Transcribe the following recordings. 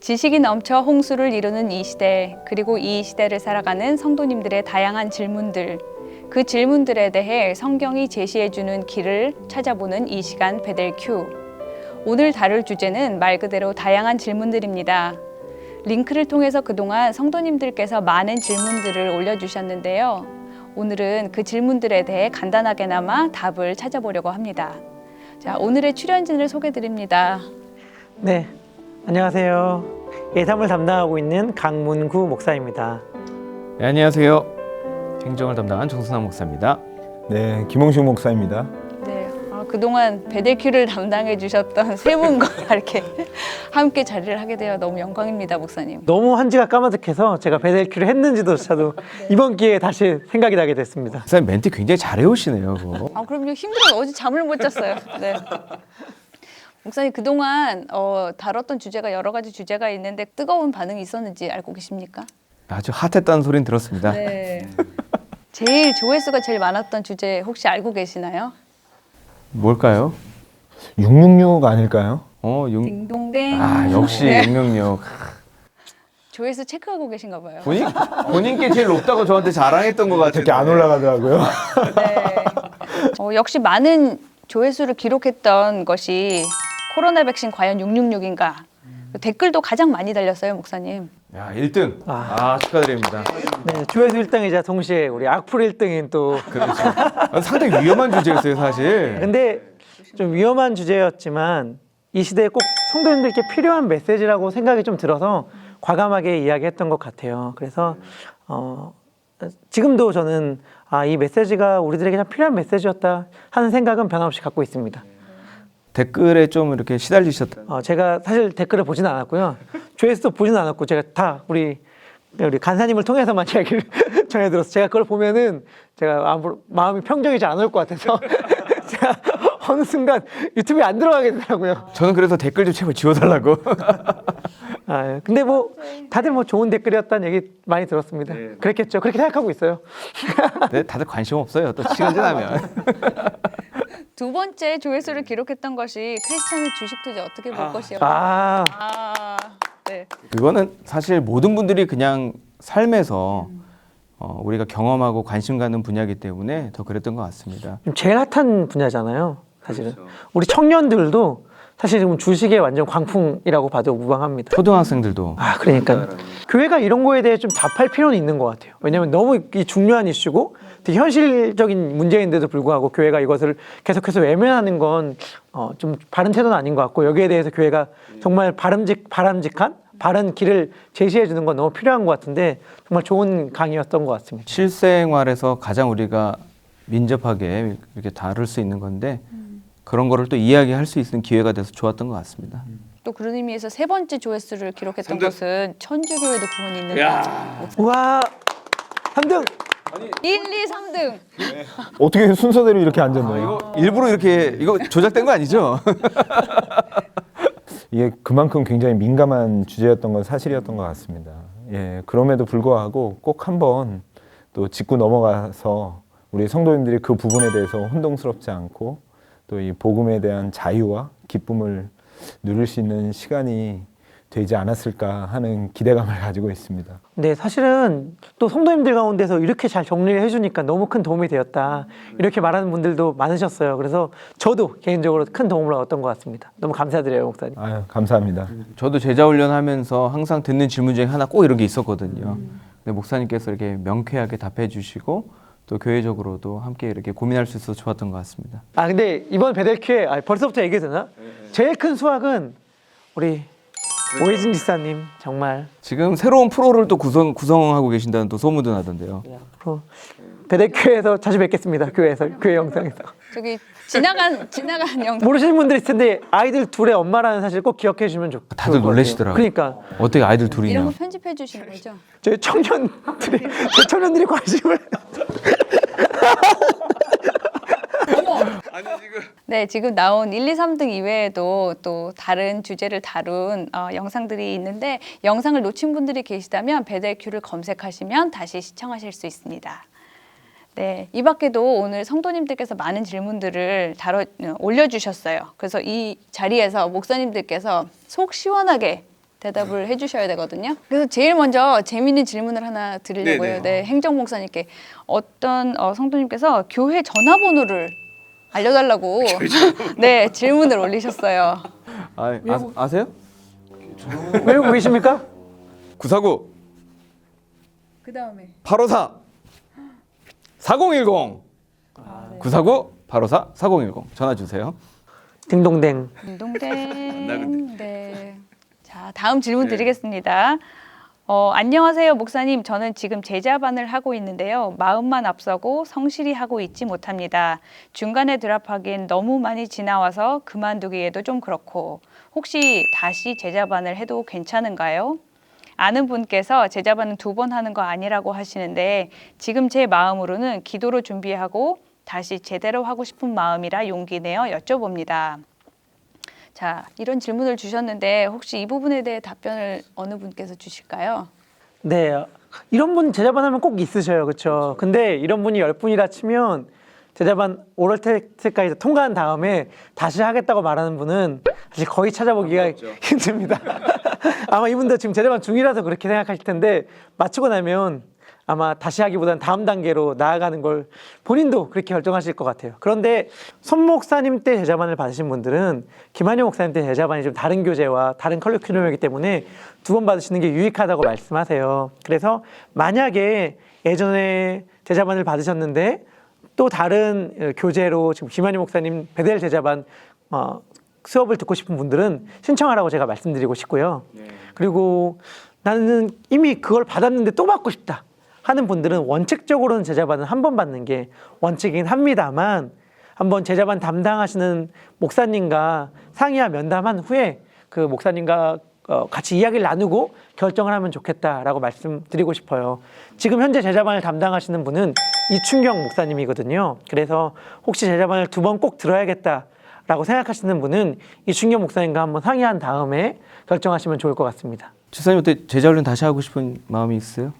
지식이 넘쳐 홍수를 이루는 이 시대, 그리고 이 시대를 살아가는 성도님들의 다양한 질문들, 그 질문들에 대해 성경이 제시해주는 길을 찾아보는 이 시간 베델큐. 오늘 다룰 주제는 말 그대로 다양한 질문들입니다. 링크를 통해서 그동안 성도님들께서 많은 질문들을 올려주셨는데요. 오늘은 그 질문들에 대해 간단하게나마 답을 찾아보려고 합니다. 자, 오늘의 출연진을 소개드립니다. 네, 안녕하세요. 예담을 담당하고 있는 강문구 목사입니다. 네, 안녕하세요. 행정을 담당한 정순환 목사입니다. 네, 김홍식 목사입니다. 네, 그동안 베델큐를 담당해 주셨던 세 분과 이렇게 함께 자리를 하게 되어 너무 영광입니다, 목사님. 너무 한지가 까마득해서 제가 베델큐를 했는지조차도 이번 기회에 다시 생각이 나게 됐습니다. 목사님 멘트 굉장히 잘 해오시네요. 그거. 그럼요. 힘들어요. 어제 잠을 못 잤어요. 네. 목사님 그동안 다뤘던 주제가 여러 가지 주제가 있는데 뜨거운 반응이 있었는지 알고 계십니까? 아주 핫했다는 소리는 들었습니다. 네. 제일 조회수가 제일 많았던 주제 혹시 알고 계시나요? 뭘까요? 666 아닐까요? 딩동댕. 역시 네. 666. 조회수 체크하고 계신가 봐요. 본인께 제일 높다고 저한테 자랑했던 것 같아요. 저렇게 안 올라가더라고요. 네. 역시 많은 조회수를 기록했던 것이 코로나 백신 과연 666인가? 댓글도 가장 많이 달렸어요, 목사님. 야, 1등. 축하드립니다. 네, 조회수 1등이자 동시에 우리 악플 1등인 또. 그렇죠. 상당히 위험한 주제였어요, 사실. 근데 좀 위험한 주제였지만 이 시대에 꼭 성도님들께 필요한 메시지라고 생각이 좀 들어서 과감하게 이야기했던 것 같아요. 그래서 지금도 저는 이 메시지가 우리들에게 참 필요한 메시지였다 하는 생각은 변함없이 갖고 있습니다. 댓글에 좀 이렇게 시달리셨다. 제가 사실 댓글을 보지는 않았고요. 조회수도 보지는 않았고 제가 다 우리 간사님을 통해서만 이야기를 전해 들었어요. 제가 그걸 보면은 제가 마음이 평정이지 않을 것 같아서 제가 어느 순간 유튜브에 안 들어가게 되더라고요. 저는 그래서 댓글 좀 제발 지워달라고. 근데 다들 좋은 댓글이었다는 얘기 많이 들었습니다. 그랬겠죠. 그렇게 생각하고 있어요. 네, 다들 관심 없어요. 또 시간 지나면. 두 번째 조회수를 기록했던 것이 크리스찬의 주식 투자 어떻게 볼 것이요? 네. 그거는 사실 모든 분들이 그냥 삶에서 우리가 경험하고 관심 갖는 분야이기 때문에 더 그랬던 것 같습니다. 제일 핫한 분야잖아요. 사실은 우리 청년들도 사실 지금 주식의 완전 광풍이라고 봐도 무방합니다. 초등학생들도. 그러니까 교회가 이런 거에 대해 좀 답할 필요는 있는 것 같아요. 왜냐하면 너무 이 중요한 이슈고 되게 현실적인 문제인데도 불구하고 교회가 이것을 계속해서 외면하는 건 좀 바른 태도는 아닌 것 같고, 여기에 대해서 교회가 정말 바람직한 바른 길을 제시해 주는 건 너무 필요한 것 같은데 정말 좋은 강의였던 것 같습니다. 실생활에서 가장 우리가 민접하게 이렇게 다룰 수 있는 건데 그런 거를 또 이야기할 수 있는 기회가 돼서 좋았던 것 같습니다. 또 그런 의미에서 세 번째 조회수를 기록했던 것은 천주교회도 구원이 있는가? 우와, 3등! 1, 2, 3등. 어떻게 순서대로 이렇게 앉았나요? 일부러 이거 조작된 거 아니죠? 이게 그만큼 굉장히 민감한 주제였던 건 사실이었던 것 같습니다. 예, 그럼에도 불구하고 꼭 한번 또 짚고 넘어가서 우리 성도님들이 그 부분에 대해서 혼동스럽지 않고 또 이 복음에 대한 자유와 기쁨을 누릴 수 있는 시간이 되지 않았을까 하는 기대감을 가지고 있습니다. 네, 사실은 또 성도님들 가운데서 이렇게 잘 정리를 해주니까 너무 큰 도움이 되었다, 이렇게 말하는 분들도 많으셨어요. 그래서 저도 개인적으로 큰 도움을 얻었던 것 같습니다. 너무 감사드려요, 목사님. 감사합니다. 저도 제자 훈련하면서 항상 듣는 질문 중에 하나 꼭 이런 게 있었거든요. 근데 목사님께서 이렇게 명쾌하게 답해 주시고 또 교회적으로도 함께 이렇게 고민할 수 있어서 좋았던 것 같습니다. 근데 이번 베델큐에 벌써부터 얘기해도 되나? 제일 큰 수확은 우리 오혜진 지사님, 정말 지금 새로운 프로를 또 구성하고 계신다는 또 소문도 나던데요. 앞으로 베델큐에서 자주 뵙겠습니다. 교회 영상에서. 저기 지나간 영상. 모르시는 분들 있을 텐데 아이들 둘의 엄마라는 사실 꼭 기억해 주시면 좋을 것 같아요. 다들 놀라시더라고요. 그러니까 어떻게 아이들 이런 둘이냐. 거 편집해 주시는 거죠? 저희 청년들이 관심을 네, 지금 나온 1, 2, 3등 이외에도 또 다른 주제를 다룬 영상들이 있는데 영상을 놓친 분들이 계시다면 베델큐를 검색하시면 다시 시청하실 수 있습니다. 네, 이 밖에도 오늘 성도님들께서 많은 질문들을 올려주셨어요. 그래서 이 자리에서 목사님들께서 속 시원하게 대답을 해주셔야 되거든요. 그래서 제일 먼저 재미있는 질문을 하나 드리려고요. 네, 행정 목사님께 어떤 성도님께서 교회 전화번호를 알려달라고 네 질문을 올리셨어요. 아세요? 외우고 계십니까? 949 그 다음에 854 4010 949 854 4010 전화 주세요. 딩동댕. 동동 네. 자, 다음 질문 드리겠습니다. 안녕하세요, 목사님. 저는 지금 제자반을 하고 있는데요. 마음만 앞서고 성실히 하고 있지 못합니다. 중간에 드랍하기엔 너무 많이 지나와서 그만두기에도 좀 그렇고 혹시 다시 제자반을 해도 괜찮은가요? 아는 분께서 제자반은 2번 하는 거 아니라고 하시는데 지금 제 마음으로는 기도로 준비하고 다시 제대로 하고 싶은 마음이라 용기 내어 여쭤봅니다. 자, 이런 질문을 주셨는데 혹시 이 부분에 대해 답변을 어느 분께서 주실까요? 네, 이런 분 제자반 하면 꼭 있으셔요, 그렇죠? 근데 이런 분이 10분이라 치면 제자반 오럴 테스트까지 통과한 다음에 다시 하겠다고 말하는 분은 사실 거의 찾아보기가 힘듭니다. 아마 이분도 지금 제자반 중이라서 그렇게 생각하실 텐데 마치고 나면 아마 다시 하기보다는 다음 단계로 나아가는 걸 본인도 그렇게 결정하실 것 같아요. 그런데 손 목사님 때 제자반을 받으신 분들은 김한영 목사님 때 제자반이 좀 다른 교재와 다른 커리큘럼이기 때문에 2번 받으시는 게 유익하다고 말씀하세요. 그래서 만약에 예전에 제자반을 받으셨는데 또 다른 교재로 지금 김한영 목사님 베델 제자반 수업을 듣고 싶은 분들은 신청하라고 제가 말씀드리고 싶고요. 그리고 나는 이미 그걸 받았는데 또 받고 싶다 하는 분들은 원칙적으로는 제자반은 한 번 받는 게 원칙이긴 합니다만 한번 제자반 담당하시는 목사님과 상의와 면담한 후에 그 목사님과 같이 이야기를 나누고 결정을 하면 좋겠다라고 말씀드리고 싶어요. 지금 현재 제자반을 담당하시는 분은 이춘경 목사님이거든요. 그래서 혹시 제자반을 2번 꼭 들어야겠다라고 생각하시는 분은 이춘경 목사님과 한번 상의한 다음에 결정하시면 좋을 것 같습니다. 집사님 어때 제자 훈련 다시 하고 싶은 마음이 있어요?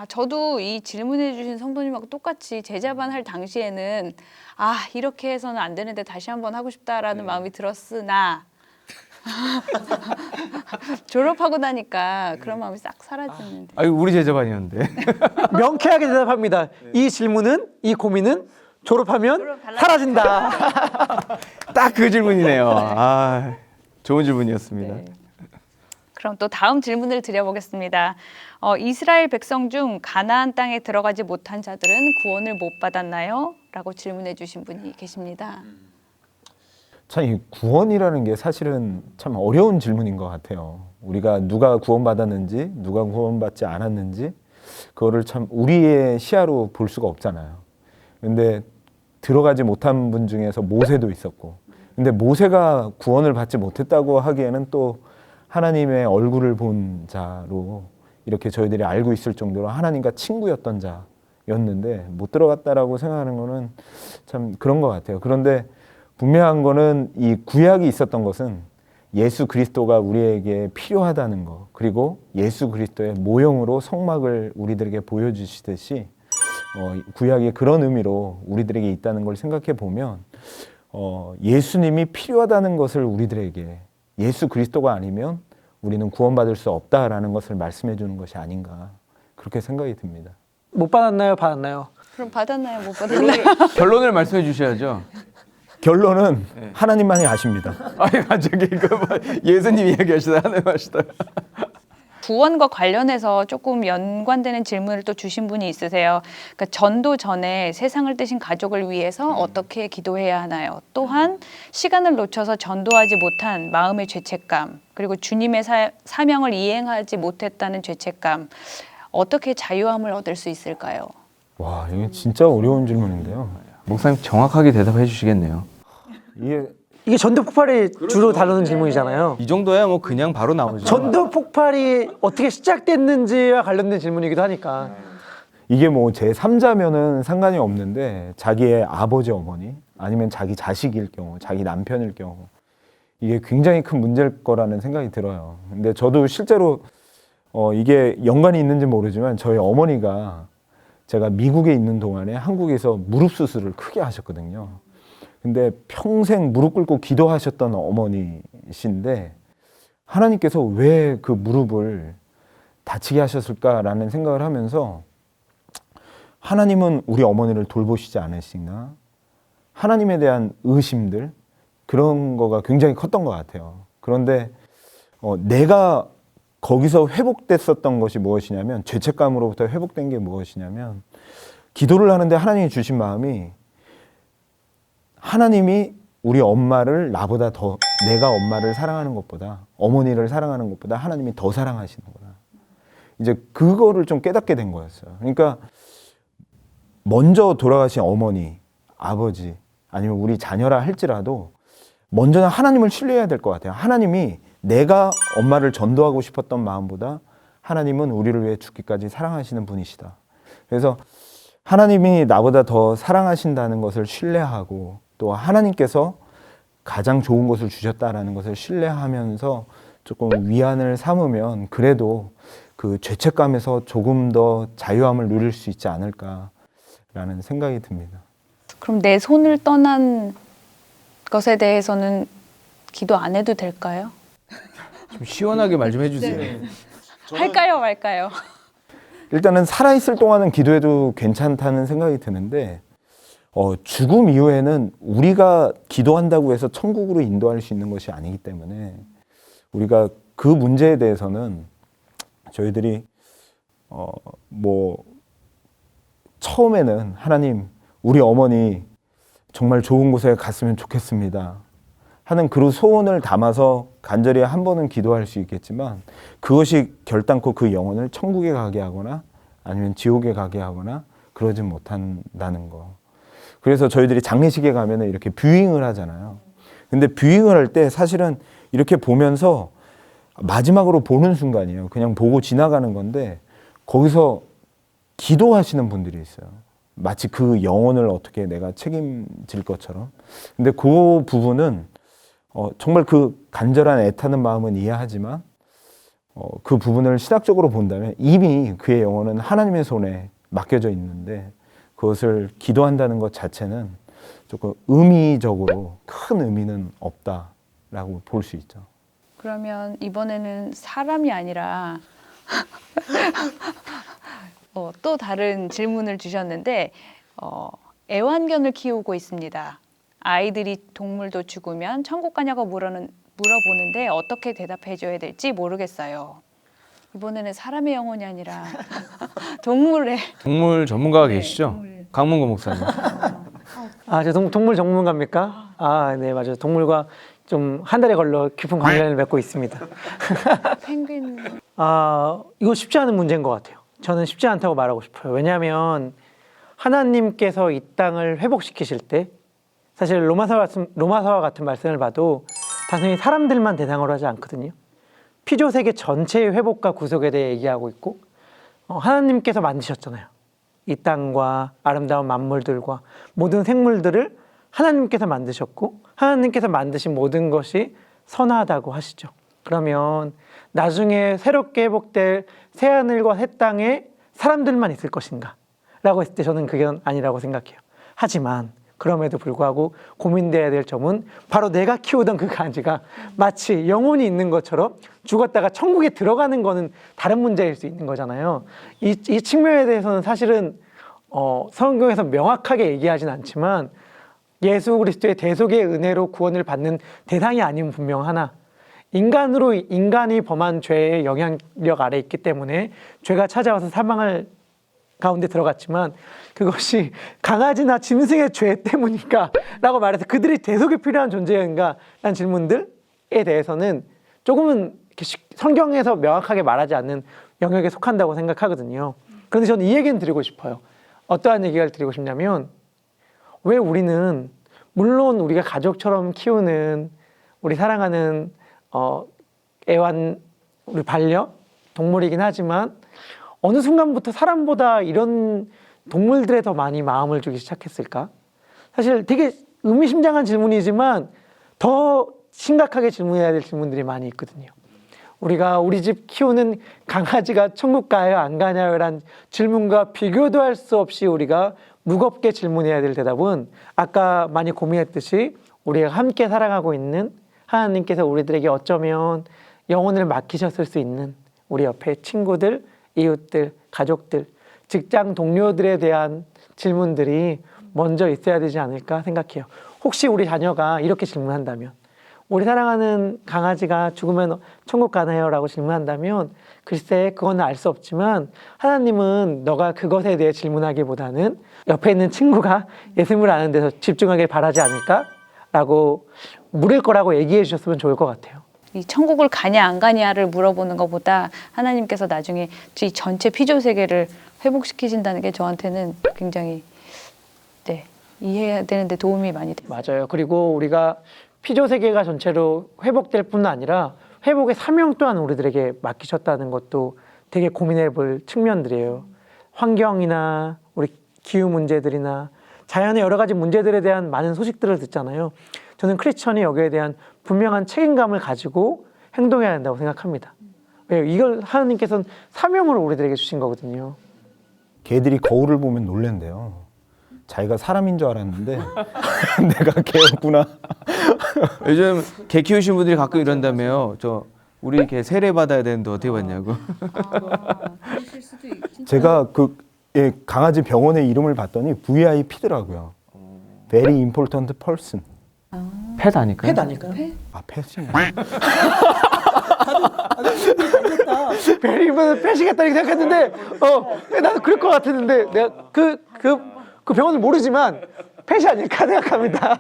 저도 이 질문해 주신 성도님하고 똑같이 제자반 할 당시에는 이렇게 해서는 안 되는데 다시 한번 하고 싶다라는 마음이 들었으나 졸업하고 나니까 그런 마음이 싹 사라지는데. 우리 제자반이었는데. 명쾌하게 대답합니다. 이 질문은, 이 고민은 졸업하면 사라진다. 딱 그 질문이네요. 좋은 질문이었습니다. 네. 그럼 또 다음 질문을 드려보겠습니다. 이스라엘 백성 중 가나안 땅에 들어가지 못한 자들은 구원을 못 받았나요? 라고 질문해 주신 분이 계십니다. 참 이 구원이라는 게 사실은 참 어려운 질문인 것 같아요. 우리가 누가 구원받았는지 누가 구원받지 않았는지 그거를 참 우리의 시야로 볼 수가 없잖아요. 근데 들어가지 못한 분 중에서 모세도 있었고, 근데 모세가 구원을 받지 못했다고 하기에는 또 하나님의 얼굴을 본 자로 이렇게 저희들이 알고 있을 정도로 하나님과 친구였던 자였는데 못 들어갔다라고 생각하는 거는 참 그런 것 같아요. 그런데 분명한 거는 이 구약이 있었던 것은 예수 그리스도가 우리에게 필요하다는 거, 그리고 예수 그리스도의 모형으로 성막을 우리들에게 보여주시듯이 구약이 그런 의미로 우리들에게 있다는 걸 생각해 보면 예수님이 필요하다는 것을 우리들에게, 예수 그리스도가 아니면 우리는 구원받을 수 없다라는 것을 말씀해 주는 것이 아닌가, 그렇게 생각이 듭니다. 못 받았나요? 받았나요? 그럼 받았나요? 못 받았나요? 결론을 말씀해 주셔야죠. 결론은 하나님만이 아십니다. 갑자기 예수님 이야기하시다 하나님 하시다. 구원과 관련해서 조금 연관되는 질문을 또 주신 분이 있으세요. 그러니까 전도 전에 세상을 뜨신 가족을 위해서 어떻게 기도해야 하나요? 또한 시간을 놓쳐서 전도하지 못한 마음의 죄책감, 그리고 주님의 사명을 이행하지 못했다는 죄책감, 어떻게 자유함을 얻을 수 있을까요? 와, 이게 진짜 어려운 질문인데요. 목사님 정확하게 대답해 주시겠네요. 이게 전도 폭발이 주로 다루는 질문이잖아요. 이 정도야 뭐 그냥 바로 나오죠. 전도 폭발이 어떻게 시작됐는지와 관련된 질문이기도 하니까. 이게 뭐 제 3자면은 상관이 없는데 자기의 아버지 어머니 아니면 자기 자식일 경우, 자기 남편일 경우 이게 굉장히 큰 문제일 거라는 생각이 들어요. 근데 저도 실제로 이게 연관이 있는지 모르지만 저희 어머니가 제가 미국에 있는 동안에 한국에서 무릎 수술을 크게 하셨거든요. 근데 평생 무릎 꿇고 기도하셨던 어머니신데 하나님께서 왜 그 무릎을 다치게 하셨을까라는 생각을 하면서 하나님은 우리 어머니를 돌보시지 않으시나 하나님에 대한 의심들 그런 거가 굉장히 컸던 것 같아요. 그런데 내가 거기서 회복됐었던 것이 무엇이냐면 죄책감으로부터 회복된 게 무엇이냐면 기도를 하는데 하나님이 주신 마음이 하나님이 우리 엄마를 나보다 더 내가 엄마를 사랑하는 것보다 어머니를 사랑하는 것보다 하나님이 더 사랑하시는구나. 이제 그거를 좀 깨닫게 된 거였어요. 그러니까 먼저 돌아가신 어머니, 아버지 아니면 우리 자녀라 할지라도 먼저는 하나님을 신뢰해야 될 것 같아요. 하나님이 내가 엄마를 전도하고 싶었던 마음보다 하나님은 우리를 위해 죽기까지 사랑하시는 분이시다. 그래서 하나님이 나보다 더 사랑하신다는 것을 신뢰하고 또 하나님께서 가장 좋은 것을 주셨다라는 것을 신뢰하면서 조금 위안을 삼으면 그래도 그 죄책감에서 조금 더 자유함을 누릴 수 있지 않을까라는 생각이 듭니다. 그럼 내 손을 떠난 것에 대해서는 기도 안 해도 될까요? 좀 시원하게 말 좀 해주세요. 네. 할까요, 말까요? 일단은 살아있을 동안은 기도해도 괜찮다는 생각이 드는데 죽음 이후에는 우리가 기도한다고 해서 천국으로 인도할 수 있는 것이 아니기 때문에 우리가 그 문제에 대해서는 저희들이 처음에는 하나님 우리 어머니 정말 좋은 곳에 갔으면 좋겠습니다 하는 그 소원을 담아서 간절히 한 번은 기도할 수 있겠지만 그것이 결단코 그 영혼을 천국에 가게 하거나 아니면 지옥에 가게 하거나 그러지 못한다는 거. 그래서 저희들이 장례식에 가면 이렇게 뷰잉을 하잖아요. 근데 뷰잉을 할 때 사실은 이렇게 보면서 마지막으로 보는 순간이에요. 그냥 보고 지나가는 건데 거기서 기도하시는 분들이 있어요. 마치 그 영혼을 어떻게 내가 책임질 것처럼. 근데 그 부분은 정말 그 간절한 애타는 마음은 이해하지만 그 부분을 신학적으로 본다면 이미 그의 영혼은 하나님의 손에 맡겨져 있는데 그것을 기도한다는 것 자체는 조금 의미적으로 큰 의미는 없다라고 볼 수 있죠. 그러면 이번에는 사람이 아니라 또 다른 질문을 주셨는데 애완견을 키우고 있습니다. 아이들이 동물도 죽으면 천국 가냐고 물어보는데 어떻게 대답해줘야 될지 모르겠어요. 이번에는 사람의 영혼이 아니라 동물의 동물 전문가가 계시죠? 강문고 목사님. 저 동물 전문가입니까? 네, 맞아요. 동물과 좀 한 달에 걸러 깊은 관련을 맺고 있습니다. 펭귄. 이거 쉽지 않은 문제인 것 같아요. 저는 쉽지 않다고 말하고 싶어요. 왜냐하면 하나님께서 이 땅을 회복시키실 때 사실 로마서와 같은 말씀을 봐도 단순히 사람들만 대상으로 하지 않거든요. 피조 세계 전체의 회복과 구속에 대해 얘기하고 있고 하나님께서 만드셨잖아요. 이 땅과 아름다운 만물들과 모든 생물들을 하나님께서 만드셨고 하나님께서 만드신 모든 것이 선하다고 하시죠. 그러면 나중에 새롭게 회복될 새하늘과 새 땅에 사람들만 있을 것인가? 라고 했을 때 저는 그게 아니라고 생각해요. 하지만 그럼에도 불구하고 고민돼야 될 점은 바로 내가 키우던 그 가지가 마치 영혼이 있는 것처럼 죽었다가 천국에 들어가는 거는 다른 문제일 수 있는 거잖아요. 이 측면에 대해서는 사실은 성경에서 명확하게 얘기하진 않지만 예수 그리스도의 대속의 은혜로 구원을 받는 대상이 아닌 분명 하나 인간이 범한 죄의 영향력 아래 있기 때문에 죄가 찾아와서 사망을 가운데 들어갔지만 그것이 강아지나 짐승의 죄 때문인가 라고 말해서 그들이 대속이 필요한 존재인가 라는 질문들에 대해서는 조금은 성경에서 명확하게 말하지 않는 영역에 속한다고 생각하거든요. 그런데 저는 이 얘기는 드리고 싶어요. 어떠한 얘기를 드리고 싶냐면 왜 우리는 물론 우리가 가족처럼 키우는 우리 사랑하는 애완 우리 반려 동물이긴 하지만 어느 순간부터 사람보다 이런 동물들에 더 많이 마음을 주기 시작했을까? 사실 되게 의미심장한 질문이지만 더 심각하게 질문해야 될 질문들이 많이 있거든요. 우리가 우리 집 키우는 강아지가 천국 가요 안 가냐요 란 질문과 비교도 할 수 없이 우리가 무겁게 질문해야 될 대답은 아까 많이 고민했듯이 우리가 함께 살아가고 있는 하나님께서 우리들에게 어쩌면 영혼을 맡기셨을 수 있는 우리 옆에 친구들, 이웃들, 가족들, 직장 동료들에 대한 질문들이 먼저 있어야 되지 않을까 생각해요. 혹시 우리 자녀가 이렇게 질문한다면, 우리 사랑하는 강아지가 죽으면 천국 가나요? 라고 질문한다면 글쎄 그건 알 수 없지만 하나님은 너가 그것에 대해 질문하기보다는 옆에 있는 친구가 예수님을 아는 데서 집중하길 바라지 않을까? 라고 물을 거라고 얘기해 주셨으면 좋을 것 같아요. 이 천국을 가냐 안 가냐를 물어보는 것보다 하나님께서 나중에 이 전체 피조 세계를 회복시키신다는 게 저한테는 굉장히 이해해야 되는데 도움이 많이 돼요. 맞아요. 그리고 우리가 피조 세계가 전체로 회복될 뿐 아니라 회복의 사명 또한 우리들에게 맡기셨다는 것도 되게 고민해 볼 측면들이에요. 환경이나 우리 기후 문제들이나 자연의 여러 가지 문제들에 대한 많은 소식들을 듣잖아요. 저는 크리스천이 여기에 대한 분명한 책임감을 가지고 행동해야 한다고 생각합니다. 왜요? 이걸 하나님께서는 사명으로 우리들에게 주신 거거든요. 개들이 거울을 보면 놀랜대요. 자기가 사람인 줄 알았는데 내가 개였구나. 요즘 개 키우신 분들이 가끔 이런다며요. 우리 개 세례 받아야 되는데 어떻게 받냐고. 제가 강아지 병원의 이름을 봤더니 VIP더라고요. Very Important Person. 펫 아닐까요? 펫 아닐까요? 아, 펫이요? 베리면 패시겠다 이렇게 생각했는데 나도 그럴 것 같았는데 내가 그 병원을 모르지만 펫이 아닐까 생각합니다.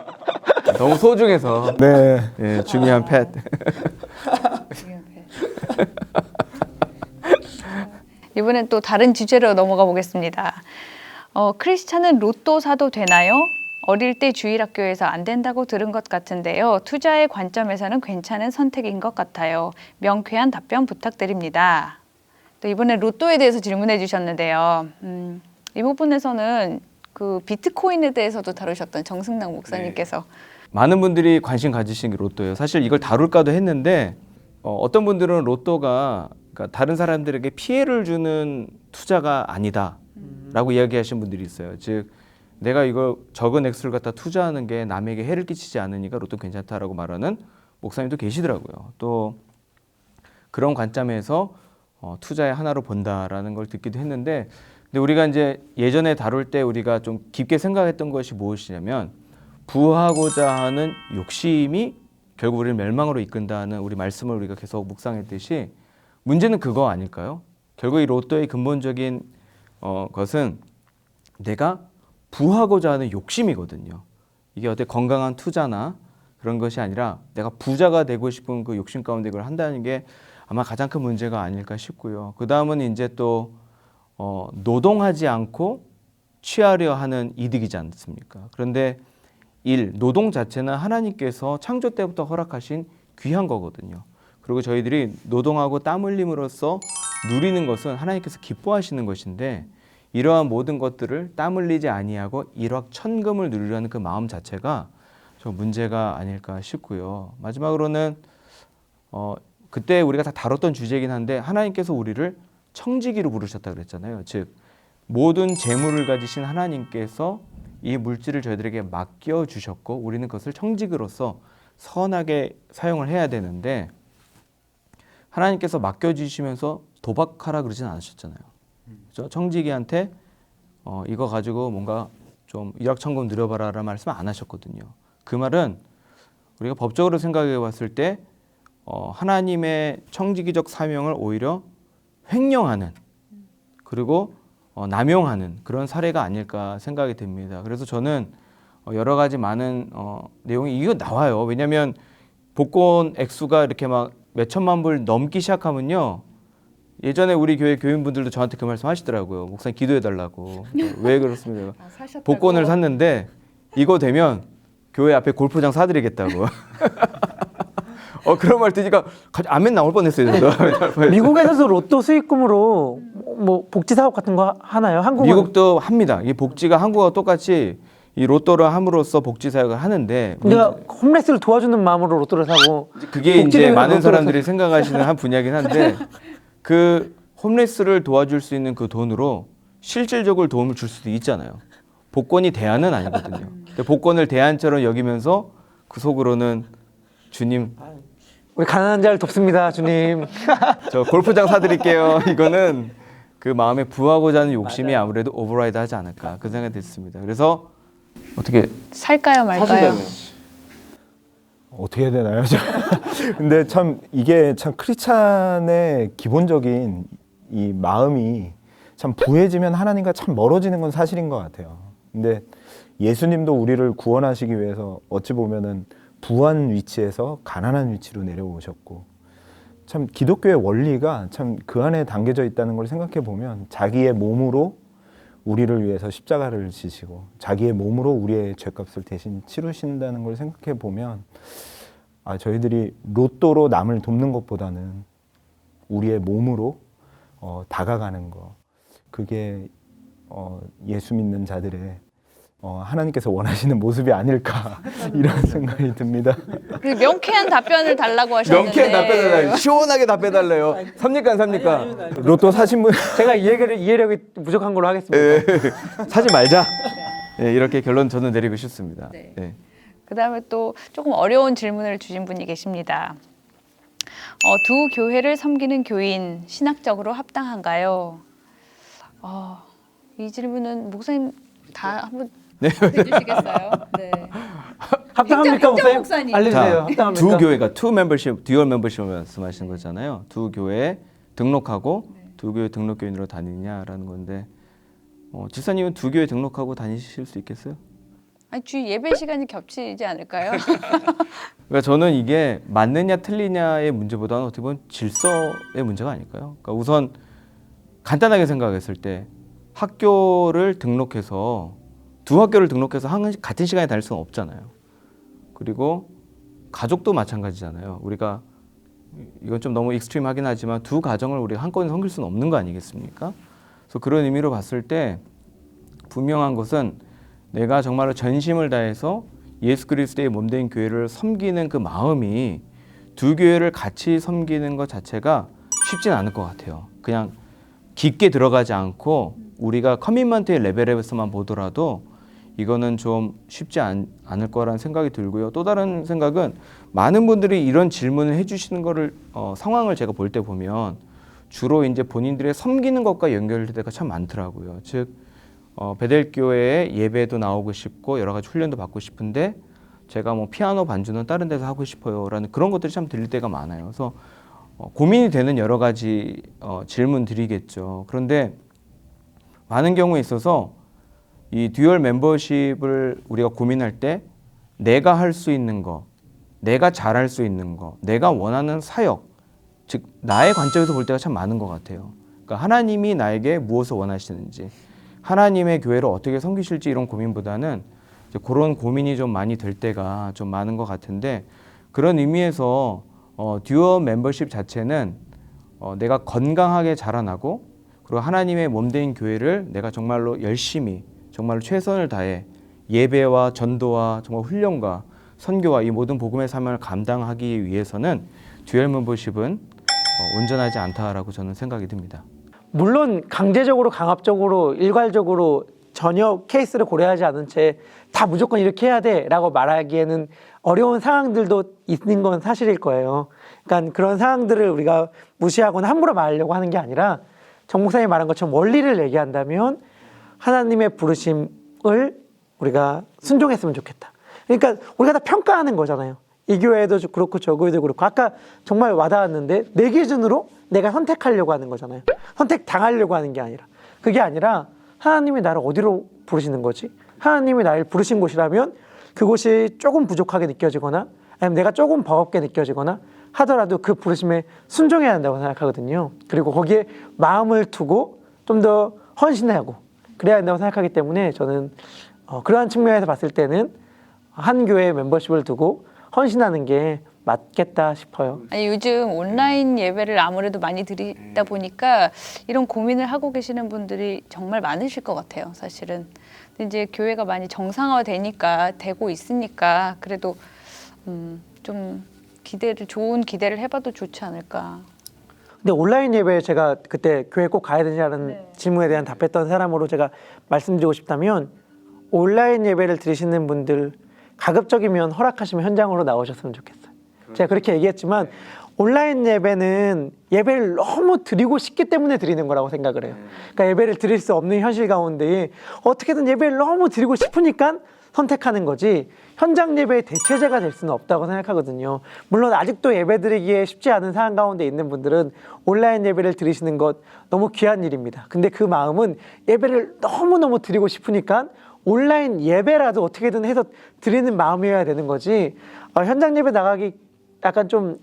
너무 소중해서. 네. 예, 중요한 펫. 이번엔 또 다른 주제로 넘어가 보겠습니다. 크리스찬은 로또 사도 되나요? 어릴 때 주일학교에서 안 된다고 들은 것 같은데요. 투자의 관점에서는 괜찮은 선택인 것 같아요. 명쾌한 답변 부탁드립니다. 또 이번에 로또에 대해서 질문해 주셨는데요. 이 부분에서는 그 비트코인에 대해서도 다루셨던 정승락 목사님께서 많은 분들이 관심 가지신 게 로또예요. 사실 이걸 다룰까도 했는데 어떤 분들은 로또가 그러니까 다른 사람들에게 피해를 주는 투자가 아니다라고 이야기하시는 분들이 있어요. 즉 내가 이걸 적은 액수를 갖다 투자하는 게 남에게 해를 끼치지 않으니까 로또 괜찮다라고 말하는 목사님도 계시더라고요. 또 그런 관점에서 투자의 하나로 본다라는 걸 듣기도 했는데, 근데 우리가 이제 예전에 다룰 때 우리가 좀 깊게 생각했던 것이 무엇이냐면 부하고자 하는 욕심이 결국 우리를 멸망으로 이끈다는 우리 말씀을 우리가 계속 묵상했듯이 문제는 그거 아닐까요? 결국 이 로또의 근본적인 것은 내가 부하고자 하는 욕심이거든요. 이게 어떤 건강한 투자나 그런 것이 아니라 내가 부자가 되고 싶은 그 욕심 가운데 이걸 한다는 게 아마 가장 큰 문제가 아닐까 싶고요. 그 다음은 이제 또 노동하지 않고 취하려 하는 이득이지 않습니까? 그런데 노동 자체는 하나님께서 창조 때부터 허락하신 귀한 거거든요. 그리고 저희들이 노동하고 땀 흘림으로써 누리는 것은 하나님께서 기뻐하시는 것인데 이러한 모든 것들을 땀 흘리지 아니하고 일확천금을 누리려는 그 마음 자체가 좀 문제가 아닐까 싶고요. 마지막으로는 그때 우리가 다 다뤘던 주제이긴 한데 하나님께서 우리를 청지기로 부르셨다 그랬잖아요. 즉 모든 재물을 가지신 하나님께서 이 물질을 저희들에게 맡겨주셨고 우리는 그것을 청지기로서 선하게 사용을 해야 되는데 하나님께서 맡겨주시면서 도박하라 그러진 않으셨잖아요. 그렇죠? 청지기한테 이거 가지고 뭔가 좀 일확천금 누려봐라라는 말씀 안 하셨거든요. 그 말은 우리가 법적으로 생각해 봤을 때 하나님의 청지기적 사명을 오히려 횡령하는 그리고 남용하는 그런 사례가 아닐까 생각이 됩니다. 그래서 저는 여러 가지 많은 내용이 이거 나와요. 왜냐하면 복권 액수가 이렇게 막 몇천만 불 넘기 시작하면요. 예전에 우리 교회 교인분들도 저한테 그 말씀 하시더라고요. 목사님 기도해달라고. 왜 그렇습니까? 복권을 샀는데 이거 되면 교회 앞에 골프장 사드리겠다고. 그런 말 들으니까 아멘 나올 뻔했어요. 저도. 미국에서도 로또 수익금으로 뭐 복지 사업 같은 거 하나요? 한국은? 미국도 합니다. 이 복지가 한국과 똑같이 이 로또를 함으로써 복지 사역을 하는데 내가 홈레스를 도와주는 마음으로 로또를 사고 그게 이제 많은 로또를 사람들이 생각하시는 한 분야긴 한데 그 홈레스를 도와줄 수 있는 그 돈으로 실질적으로 도움을 줄 수도 있잖아요. 복권이 대안은 아니거든요. 근데 복권을 대안처럼 여기면서 그 속으로는 주님 우리 가난한 자를 돕습니다, 주님. 저 골프장 사드릴게요. 이거는 그 마음에 부하고자 하는 욕심이 아무래도 오버라이드 하지 않을까 그 생각이 됐습니다. 그래서 어떻게 살까요 말까요? 어떻게 해야 되나요? 근데 참 이게 참 크리스찬의 기본적인 이 마음이 참 부해지면 하나님과 참 멀어지는 건 사실인 것 같아요. 근데 예수님도 우리를 구원하시기 위해서 어찌 보면은 부한 위치에서 가난한 위치로 내려오셨고, 참 기독교의 원리가 참 그 안에 담겨져 있다는 걸 생각해 보면 자기의 몸으로 우리를 위해서 십자가를 지시고 자기의 몸으로 우리의 죄값을 대신 치르신다는 걸 생각해 보면 저희들이 로또로 남을 돕는 것보다는 우리의 몸으로 다가가는 거, 그게 예수 믿는 자들의 하나님께서 원하시는 모습이 아닐까 이런 생각이 듭니다. 그 명쾌한 답변을 달라고 하셨는데 명쾌한 답변을 달래요. 시원하게 답변달래요. 삽니까 안 삽니까? 로또 사신 분 제가 이해력이 부족한 걸로 하겠습니다. 사지 말자. 네, 이렇게 결론 저는 내리고 싶습니다. 네. 네. 그다음에 또 조금 어려운 질문을 주신 분이 계십니다. 두 교회를 섬기는 교인 신학적으로 합당한가요? 이 질문은 목사님 다 한번 해주시겠어요? 네. 합당합니까, 목사님? 목사님. 알려주세요. 자, 합당합니까? 두 교회가 투 멤버십, 듀얼 멤버십 말씀하시는 거잖아요. 두 교회 등록하고 두 교회 등록 교인으로 다니냐라는 건데, 집사님은 두 교회 등록하고 다니실 수 있겠어요? 아니, 주일 예배 시간이 겹치지 않을까요? 그러니까 저는 이게 맞느냐 틀리냐의 문제보다는 어떻게 보면 질서의 문제가 아닐까요? 그러니까 우선 간단하게 생각했을 때 학교를 등록해서 두 학교를 등록해서 같은 시간에 다닐 수는 없잖아요. 그리고 가족도 마찬가지잖아요. 우리가 이건 좀 너무 익스트림하긴 하지만 두 가정을 우리가 한꺼번에 섬길 수는 없는 거 아니겠습니까? 그래서 그런 의미로 봤을 때 분명한 것은 내가 정말로 전심을 다해서 예수 그리스도의 몸된 교회를 섬기는 그 마음이 두 교회를 같이 섬기는 것 자체가 쉽진 않을 것 같아요. 그냥 깊게 들어가지 않고 우리가 커밋먼트의 레벨에서만 보더라도 이거는 좀 쉽지 않을 거라는 생각이 들고요. 또 다른 생각은 많은 분들이 이런 질문을 해주시는 거를 상황을 제가 볼 때 보면 주로 이제 본인들의 섬기는 것과 연결될 때가 참 많더라고요. 즉 베델교회에 예배도 나오고 싶고 여러 가지 훈련도 받고 싶은데 제가 뭐 피아노 반주는 다른 데서 하고 싶어요라는 그런 것들이 참 들릴 때가 많아요. 그래서 고민이 되는 여러 가지 질문들이겠죠. 그런데 많은 경우에 있어서 이 듀얼 멤버십을 우리가 고민할 때 내가 할 수 있는 거, 내가 잘할 수 있는 거, 내가 원하는 사역, 즉 나의 관점에서 볼 때가 참 많은 것 같아요. 그러니까 하나님이 나에게 무엇을 원하시는지, 하나님의 교회를 어떻게 섬기실지 이런 고민보다는 이제 그런 고민이 좀 많이 될 때가 좀 많은 것 같은데, 그런 의미에서 듀얼 멤버십 자체는 내가 건강하게 자라나고 그리고 하나님의 몸된 교회를 내가 정말로 열심히 정말로 최선을 다해 예배와 전도와 정말 훈련과 선교와 이 모든 복음의 사명을 감당하기 위해서는 듀얼 멤버십은 온전하지 않다라고 저는 생각이 듭니다. 물론 강제적으로 강압적으로 일괄적으로 전혀 케이스를 고려하지 않은 채 다 무조건 이렇게 해야 돼라고 말하기에는 어려운 상황들도 있는 건 사실일 거예요. 그러니까 그런 상황들을 우리가 무시하거나 함부로 말하려고 하는 게 아니라 정 목사님이 말한 것처럼 원리를 얘기한다면 하나님의 부르심을 우리가 순종했으면 좋겠다. 그러니까 우리가 다 평가하는 거잖아요. 이 교회도 그렇고 저 교회도 그렇고 아까 정말 와닿았는데 내 기준으로 내가 선택하려고 하는 거잖아요. 선택당하려고 하는 게 아니라. 그게 아니라 하나님이 나를 어디로 부르시는 거지? 하나님이 나를 부르신 곳이라면 그곳이 조금 부족하게 느껴지거나 아니면 내가 조금 버겁게 느껴지거나 하더라도 그 부르심에 순종해야 한다고 생각하거든요. 그리고 거기에 마음을 두고 좀 더 헌신하고 그래야 한다고 생각하기 때문에 저는 그러한 측면에서 봤을 때는 한 교회 멤버십을 두고 헌신하는 게 맞겠다 싶어요. 아니, 요즘 온라인 예배를 아무래도 많이 드리다 보니까 이런 고민을 하고 계시는 분들이 정말 많으실 것 같아요, 사실은. 근데 이제 교회가 많이 정상화되니까 되고 있으니까 그래도 좀 좋은 기대를 해봐도 좋지 않을까. 근데 온라인 예배 제가 그때 교회 꼭 가야 되냐는 질문에 대한 답했던 사람으로 제가 말씀드리고 싶다면 온라인 예배를 드리시는 분들 가급적이면 허락하시면 현장으로 나오셨으면 좋겠어요. 제가 그렇게 얘기했지만 온라인 예배는 예배를 너무 드리고 싶기 때문에 드리는 거라고 생각을 해요. 그러니까 예배를 드릴 수 없는 현실 가운데 어떻게든 예배를 너무 드리고 싶으니까 선택하는 거지 현장 예배의 대체제가 될 수는 없다고 생각하거든요. 물론 아직도 예배 드리기에 쉽지 않은 상황 가운데 있는 분들은 온라인 예배를 드리시는 것 너무 귀한 일입니다. 근데 그 마음은 예배를 너무너무 드리고 싶으니까 온라인 예배라도 어떻게든 해서 드리는 마음이어야 되는 거지 현장 예배 나가기 약간 좀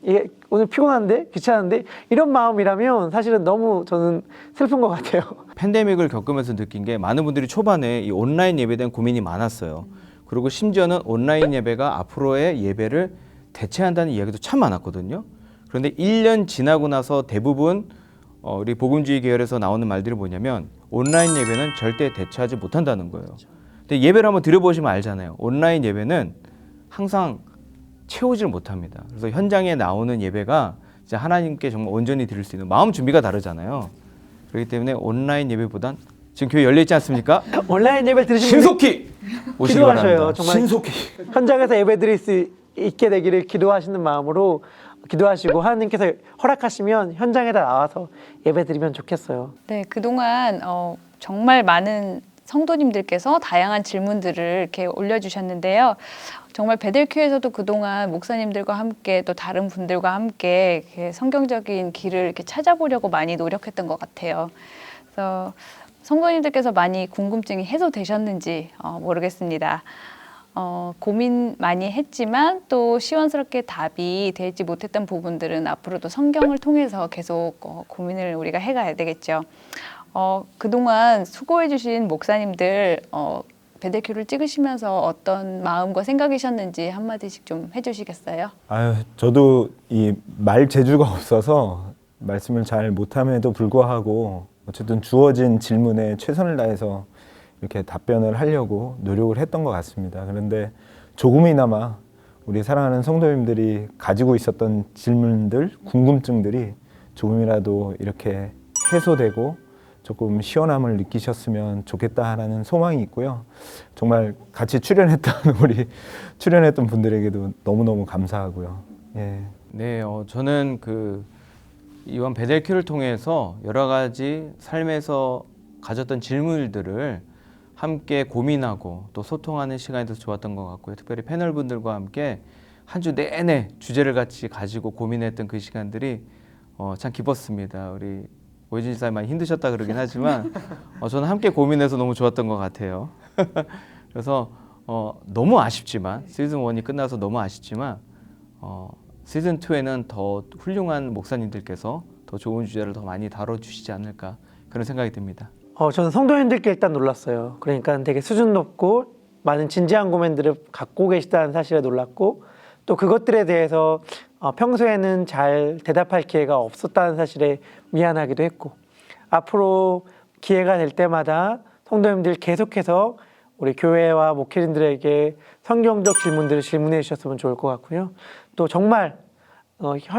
오늘 피곤한데 귀찮은데 이런 마음이라면 사실은 너무 저는 슬픈 것 같아요. 팬데믹을 겪으면서 느낀 게 많은 분들이 초반에 이 온라인 예배에 대한 고민이 많았어요. 그리고 심지어는 온라인 예배가 앞으로의 예배를 대체한다는 이야기도 참 많았거든요. 그런데 1년 지나고 나서 대부분 우리 복음주의 계열에서 나오는 말들이 뭐냐면 온라인 예배는 절대 대체하지 못한다는 거예요. 근데 예배를 한번 드려보시면 알잖아요. 온라인 예배는 항상 채우질 못합니다. 그래서 현장에 나오는 예배가 이제 하나님께 정말 온전히 드릴 수 있는 마음 준비가 다르잖아요. 그렇기 때문에 온라인 예배보단 지금 교회 열려 있지 않습니까? 온라인 예배 들으시면 신속히 오시기 기도하셔요. 바랍니다. 정말 신속히. 현장에서 예배 드릴 수 있게 되기를 기도하시는 마음으로 기도하시고 하나님께서 허락하시면 현장에다 나와서 예배 드리면 좋겠어요. 네, 그동안 정말 많은 성도님들께서 다양한 질문들을 이렇게 올려주셨는데요. 정말 베델교회에서도 그동안 목사님들과 함께 또 다른 분들과 함께 이렇게 성경적인 길을 이렇게 찾아보려고 많이 노력했던 것 같아요. 그래서 성도님들께서 많이 궁금증이 해소되셨는지 모르겠습니다. 고민 많이 했지만 또 시원스럽게 답이 되지 못했던 부분들은 앞으로도 성경을 통해서 계속 고민을 우리가 해가야 되겠죠. 그동안 수고해주신 목사님들 베델교를 찍으시면서 어떤 마음과 생각이셨는지 한마디씩 좀 해주시겠어요? 아유, 저도 이 말 재주가 없어서 말씀을 잘 못함에도 불구하고 어쨌든 주어진 질문에 최선을 다해서 이렇게 답변을 하려고 노력을 했던 것 같습니다. 그런데 조금이나마 우리 사랑하는 성도님들이 가지고 있었던 질문들, 궁금증들이 조금이라도 이렇게 해소되고 조금 시원함을 느끼셨으면 좋겠다라는 소망이 있고요. 정말 같이 출연했던 분들에게도 너무너무 감사하고요. 예. 네, 저는 이번 베델교를 통해서 여러 가지 삶에서 가졌던 질문들을 함께 고민하고 또 소통하는 시간이 더 좋았던 것 같고요. 특별히 패널분들과 함께 한 주 내내 주제를 같이 가지고 고민했던 그 시간들이 참 기뻤습니다. 우리 오혜진 지사님 많이 힘드셨다 그러긴 하지만 저는 함께 고민해서 너무 좋았던 것 같아요. 그래서 너무 아쉽지만 시즌 1이 끝나서 너무 아쉽지만 시즌 2에는 더 훌륭한 목사님들께서 더 좋은 주제를 더 많이 다뤄주시지 않을까 그런 생각이 듭니다. 저는 성도님들께 일단 놀랐어요. 그러니까 되게 수준 높고 많은 진지한 고민들을 갖고 계시다는 사실에 놀랐고 또 그것들에 대해서 평소에는 잘 대답할 기회가 없었다는 사실에 미안하기도 했고 앞으로 기회가 될 때마다 성도님들 계속해서 우리 교회와 목회진들에게 성경적 질문들을 질문해 주셨으면 좋을 것 같고요. 또 정말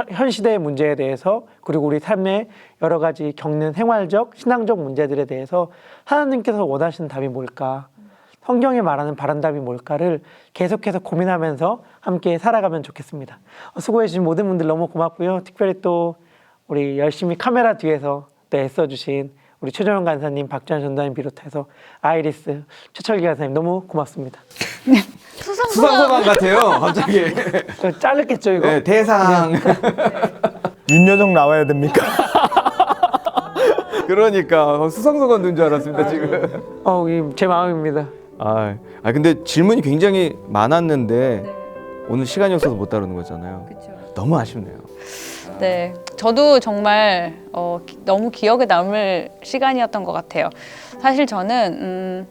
현 시대의 문제에 대해서 그리고 우리 삶의 여러 가지 겪는 생활적, 신앙적 문제들에 대해서 하나님께서 원하시는 답이 뭘까? 성경이 말하는 바른 답이 뭘까를 계속해서 고민하면서 함께 살아가면 좋겠습니다. 수고해 주신 모든 분들 너무 고맙고요. 특별히 또 우리 열심히 카메라 뒤에서 또 애써주신 우리 최정현 간사님, 박주환 전도사님 비롯해서 아이리스, 최철기 간사님 너무 고맙습니다. 수상소감 같아요. 갑자기. 저 자르겠죠 이거? 네, 대상. 윤여정 나와야 됩니까? 그러니까 수상소감 든 줄 알았습니다 지금. 제 마음입니다. 근데 질문이 굉장히 많았는데 오늘 시간이 없어서 못 다루는 거잖아요. 그렇죠. 너무 아쉽네요. 네, 저도 정말 너무 기억에 남을 시간이었던 것 같아요. 사실 저는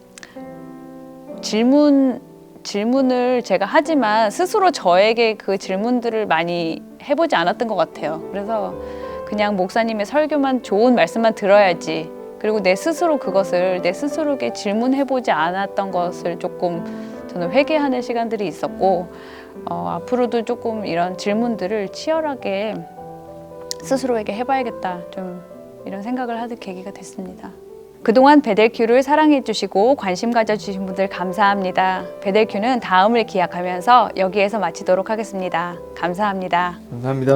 질문을 제가 하지만 스스로 저에게 그 질문들을 많이 해보지 않았던 것 같아요. 그래서 그냥 목사님의 설교만 좋은 말씀만 들어야지. 그리고 내 스스로 그것을 내 스스로에게 질문해보지 않았던 것을 조금 저는 회개하는 시간들이 있었고 앞으로도 조금 이런 질문들을 치열하게 스스로에게 해봐야겠다 좀 이런 생각을 하는 계기가 됐습니다. 그동안 베델큐를 사랑해 주시고 관심 가져주신 분들 감사합니다. 베델큐는 다음을 기약하면서 여기에서 마치도록 하겠습니다. 감사합니다. 감사합니다.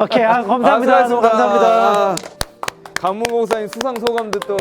오케이, 감사합니다. 너무 감사합니다. 강문공사님 수상 소감도 또.